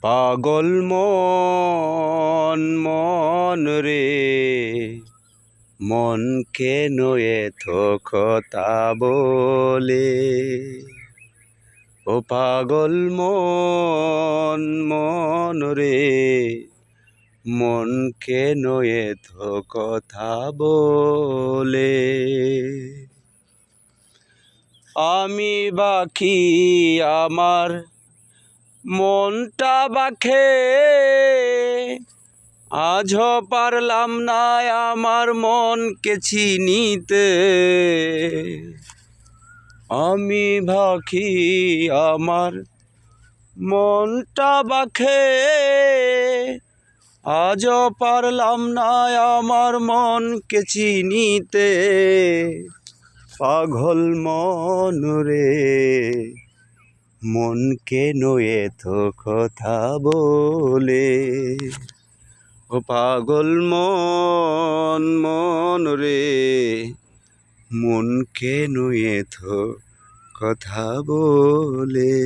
পাগল মন মন রে, মন কেন এত কথা বলে? ও পাগল মন মন রে, মন কেন এত কথা বলে? আমি বাকি আমার মনটা বাখে, আজও পারলাম না আমার মনকে চিনিতে। আমি বাকি আমার মনটা বাখে, আজও পারলাম না আমার মনকে চিনিতে। পাগল মন রে, মন কেন এত কথা বলে? ও পাগল মন মন রে, মন কেন এত কথা বলে?